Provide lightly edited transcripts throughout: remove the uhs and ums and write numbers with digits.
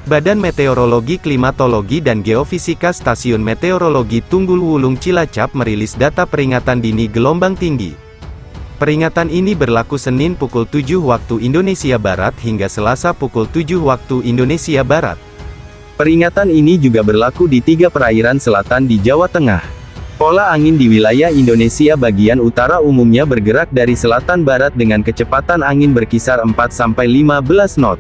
Badan Meteorologi, Klimatologi dan Geofisika Stasiun Meteorologi Tunggul Wulung Cilacap merilis data peringatan dini gelombang tinggi. Peringatan ini berlaku Senin pukul 7 waktu Indonesia Barat hingga Selasa pukul 7 waktu Indonesia Barat. Peringatan ini juga berlaku di 3 perairan selatan di Jawa Tengah. Pola angin di wilayah Indonesia bagian utara umumnya bergerak dari selatan barat dengan kecepatan angin berkisar 4-15 knot.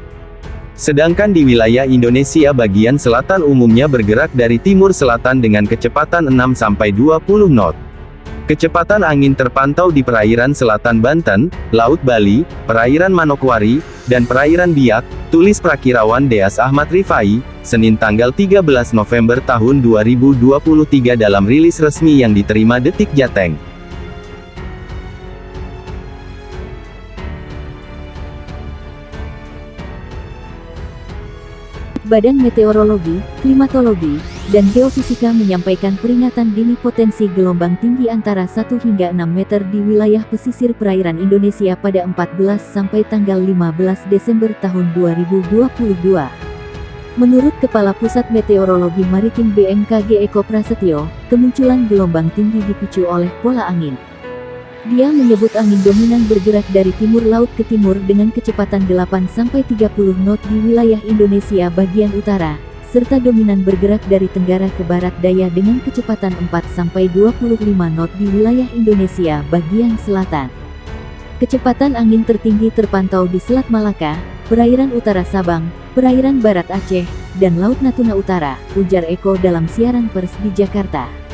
Sedangkan di wilayah Indonesia bagian selatan umumnya bergerak dari timur selatan dengan kecepatan 6-20 knot. Kecepatan angin terpantau di perairan selatan Banten, Laut Bali, perairan Manokwari, dan perairan Biak, tulis Prakirawan Deas Ahmad Rifai, Senin tanggal 13 November tahun 2023 dalam rilis resmi yang diterima Detik Jateng. Badan Meteorologi, Klimatologi, dan Geofisika menyampaikan peringatan dini potensi gelombang tinggi antara 1 hingga 6 meter di wilayah pesisir perairan Indonesia pada 14 sampai tanggal 15 Desember tahun 2022. Menurut Kepala Pusat Meteorologi Maritim BMKG Eko Prasetyo, kemunculan gelombang tinggi dipicu oleh pola angin. Dia menyebut angin dominan bergerak dari timur laut ke timur dengan kecepatan 8-30 knot di wilayah Indonesia bagian utara, serta dominan bergerak dari tenggara ke barat daya dengan kecepatan 4-25 knot di wilayah Indonesia bagian selatan. Kecepatan angin tertinggi terpantau di Selat Malaka, perairan utara Sabang, perairan barat Aceh, dan Laut Natuna Utara, ujar Eko dalam siaran pers di Jakarta.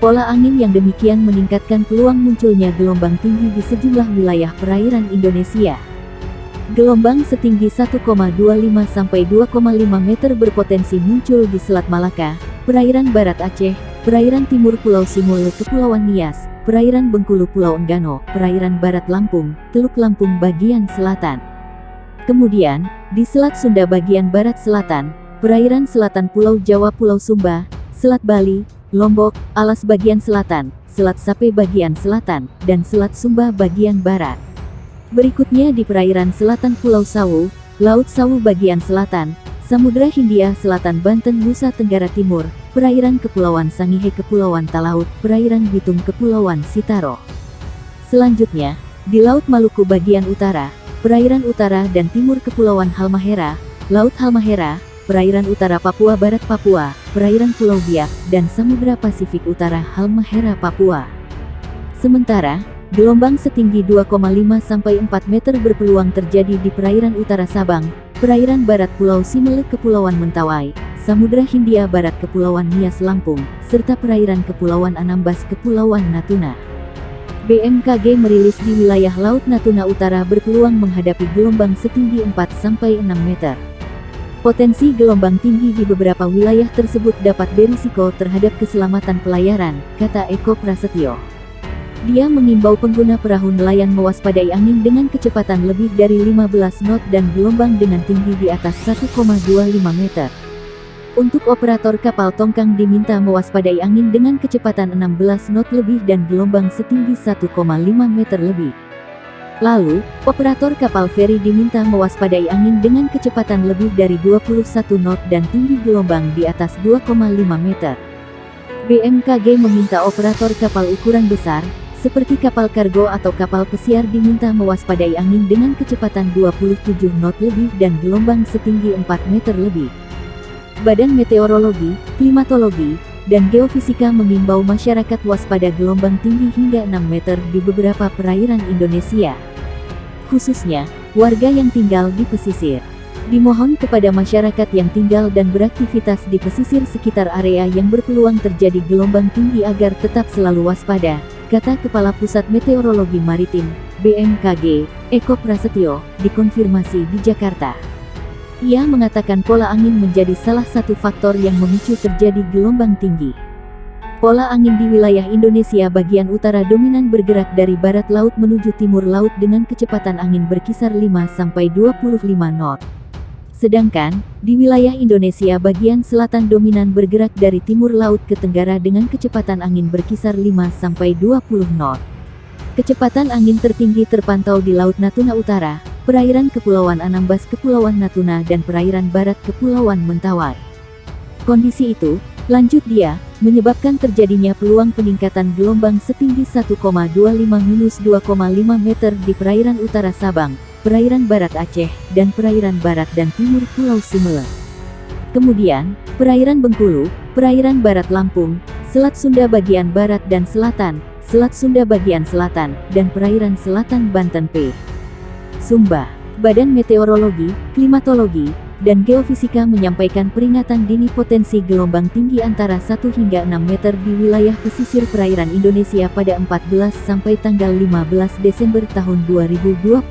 Pola angin yang demikian meningkatkan peluang munculnya gelombang tinggi di sejumlah wilayah perairan Indonesia. Gelombang setinggi 1,25 sampai 2,5 meter berpotensi muncul di Selat Malaka, perairan barat Aceh, perairan timur Pulau Simolo Kepulauan Nias, perairan Bengkulu Pulau Enggano, perairan barat Lampung, Teluk Lampung bagian selatan. Kemudian, di Selat Sunda bagian barat selatan, perairan selatan Pulau Jawa Pulau Sumba, Selat Bali, Lombok, Alas bagian selatan, Selat Sape bagian selatan, dan Selat Sumba bagian barat. Berikutnya di perairan selatan Pulau Sawu, Laut Sawu bagian selatan, Samudra Hindia Selatan Banten Nusa Tenggara Timur, perairan Kepulauan Sangihe Kepulauan Talaut, perairan Bitung Kepulauan Sitaro. Selanjutnya, di Laut Maluku bagian utara, perairan utara dan timur Kepulauan Halmahera, Laut Halmahera, perairan utara Papua Barat Papua, perairan Pulau Biak, dan Samudra Pasifik Utara Halmahera Papua. Sementara, gelombang setinggi 2,5 sampai 4 meter berpeluang terjadi di perairan utara Sabang, perairan barat Pulau Simele Kepulauan Mentawai, Samudra Hindia Barat Kepulauan Nias Lampung, serta perairan Kepulauan Anambas Kepulauan Natuna. BMKG merilis di wilayah Laut Natuna Utara berpeluang menghadapi gelombang setinggi 4 sampai 6 meter. Potensi gelombang tinggi di beberapa wilayah tersebut dapat berisiko terhadap keselamatan pelayaran, kata Eko Prasetyo. Dia mengimbau pengguna perahu nelayan mewaspadai angin dengan kecepatan lebih dari 15 knot dan gelombang dengan tinggi di atas 1,25 meter. Untuk operator kapal tongkang diminta mewaspadai angin dengan kecepatan 16 knot lebih dan gelombang setinggi 1,5 meter lebih. Lalu, operator kapal feri diminta mewaspadai angin dengan kecepatan lebih dari 21 knot dan tinggi gelombang di atas 2,5 meter. BMKG meminta operator kapal ukuran besar, seperti kapal kargo atau kapal pesiar diminta mewaspadai angin dengan kecepatan 27 knot lebih dan gelombang setinggi 4 meter lebih. Badan Meteorologi, Klimatologi, dan Geofisika mengimbau masyarakat waspada gelombang tinggi hingga 6 meter di beberapa perairan Indonesia. Khususnya, warga yang tinggal di pesisir. Dimohon kepada masyarakat yang tinggal dan beraktivitas di pesisir sekitar area yang berpeluang terjadi gelombang tinggi agar tetap selalu waspada, kata Kepala Pusat Meteorologi Maritim, BMKG, Eko Prasetyo, dikonfirmasi di Jakarta. Ia mengatakan pola angin menjadi salah satu faktor yang memicu terjadi gelombang tinggi. Pola angin di wilayah Indonesia bagian utara dominan bergerak dari barat laut menuju timur laut dengan kecepatan angin berkisar 5-25 knot. Sedangkan, di wilayah Indonesia bagian selatan dominan bergerak dari timur laut ke tenggara dengan kecepatan angin berkisar 5-20 knot. Kecepatan angin tertinggi terpantau di Laut Natuna Utara, perairan Kepulauan Anambas Kepulauan Natuna dan perairan barat Kepulauan Mentawai. Kondisi itu, lanjut dia, menyebabkan terjadinya peluang peningkatan gelombang setinggi 1,25-2,5 meter di perairan utara Sabang, perairan barat Aceh, dan perairan barat dan timur Pulau Simele. Kemudian, perairan Bengkulu, perairan barat Lampung, Selat Sunda bagian barat dan selatan, Selat Sunda bagian selatan, dan perairan selatan Banten P. Sumba. Badan Meteorologi, Klimatologi, dan Geofisika menyampaikan peringatan dini potensi gelombang tinggi antara 1 hingga 6 meter di wilayah pesisir perairan Indonesia pada 14 sampai tanggal 15 Desember tahun 2022.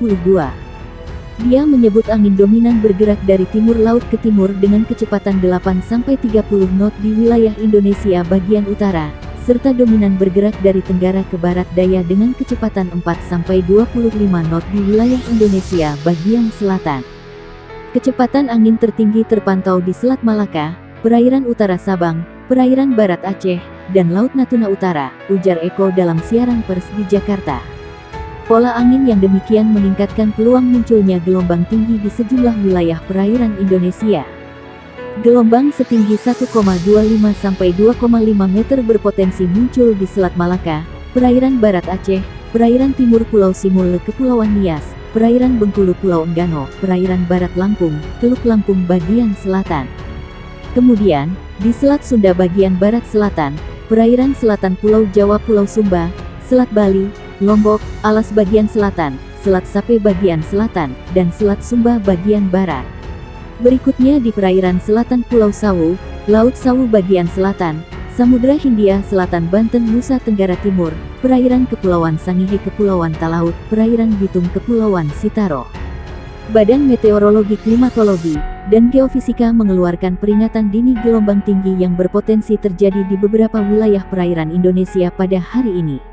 Dia menyebut angin dominan bergerak dari timur laut ke timur dengan kecepatan 8 sampai 30 knot di wilayah Indonesia bagian utara, serta dominan bergerak dari tenggara ke barat daya dengan kecepatan 4 sampai 25 knot di wilayah Indonesia bagian selatan. Kecepatan angin tertinggi terpantau di Selat Malaka, perairan utara Sabang, perairan barat Aceh, dan Laut Natuna Utara, ujar Eko dalam siaran pers di Jakarta. Pola angin yang demikian meningkatkan peluang munculnya gelombang tinggi di sejumlah wilayah perairan Indonesia. Gelombang setinggi 1,25 sampai 2,5 meter berpotensi muncul di Selat Malaka, perairan barat Aceh, perairan timur Pulau Simele Kepulauan Nias, perairan Bengkulu Pulau Enggano, perairan barat Lampung, Teluk Lampung bagian selatan. Kemudian, di Selat Sunda bagian barat selatan, perairan selatan Pulau Jawa Pulau Sumba, Selat Bali, Lombok, Alas bagian selatan, Selat Sape bagian selatan, dan Selat Sumba bagian barat. Berikutnya di perairan selatan Pulau Sawu, Laut Sawu bagian selatan, Samudra Hindia Selatan Banten Nusa Tenggara Timur, perairan Kepulauan Sangihe Kepulauan Talaut, perairan Bitung Kepulauan Sitaro. Badan Meteorologi Klimatologi dan Geofisika mengeluarkan peringatan dini gelombang tinggi yang berpotensi terjadi di beberapa wilayah perairan Indonesia pada hari ini.